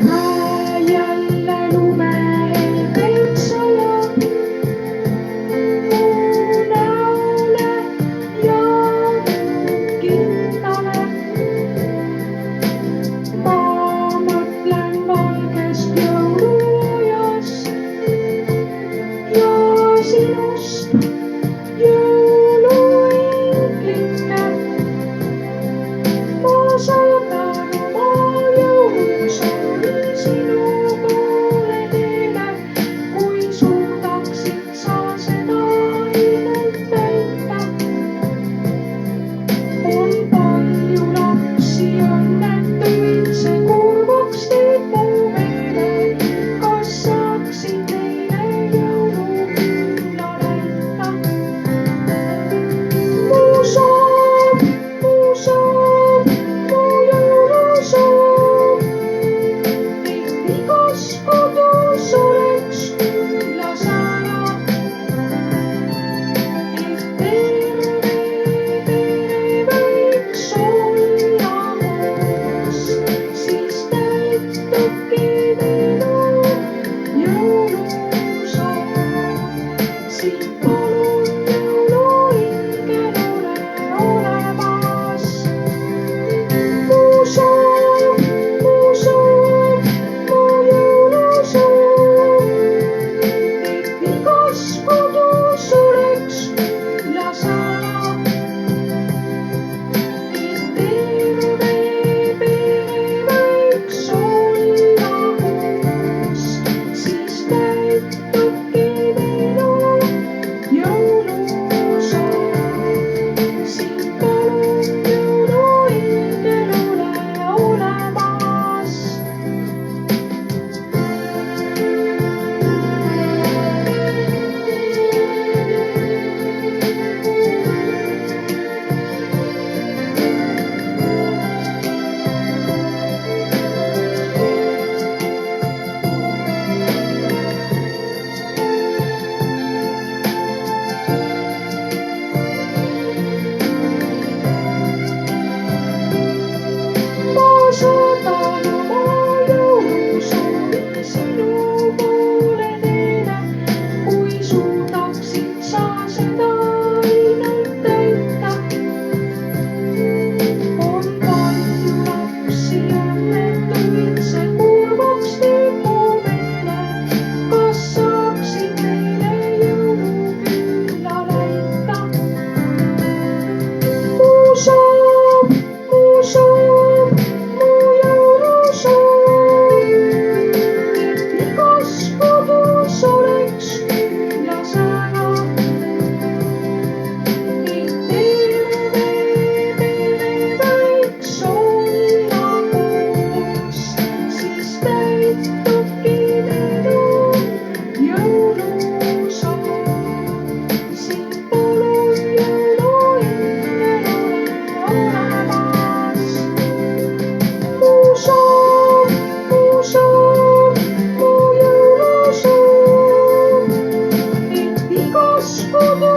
Näe jälle lumehelbeksaja mu näole ja kindlale. Ma mõtlen valgest jõuluajast ja sinust, jõuluinglike. Ma saadan oma jõulusoovi sinu poole teele, kui suudaksid sa seda ainult täita. On palju lapsi õnnetuid, see kurvaks teeb mu meele. Kas saaksid neile jõulukülla näita? Mu soov, mu jõulusoov, et igas kodus oleks küllasära, et terve pere võiks olla koos, siis täitubki minu jõulusoov. Siit palun jõuluingel ole olemas. Mu soov, mu jõulusoov, et igas kodus oleks küllasära, et terve pere võiks olla koos, siis täitubki minu jõulusoov. Siit palun jõuluingel ole olemas. Ma saadan oma jõulusoovi sinu poole teele, kui suudaksid sa seda ainult täita. On palju lapsi õnnetuid, see kurvaks teeb mu meele. Kas saaksid neile jõulukülla näita? Mu soov, mu jõulusoov, et igas kodus oleks küllasära, et terve pere võiks olla koos, siis täitubki minu jõulusoov. Siit palun jõuluingel ole olemas. Mu soov, mu jõulusoov, et igas kodus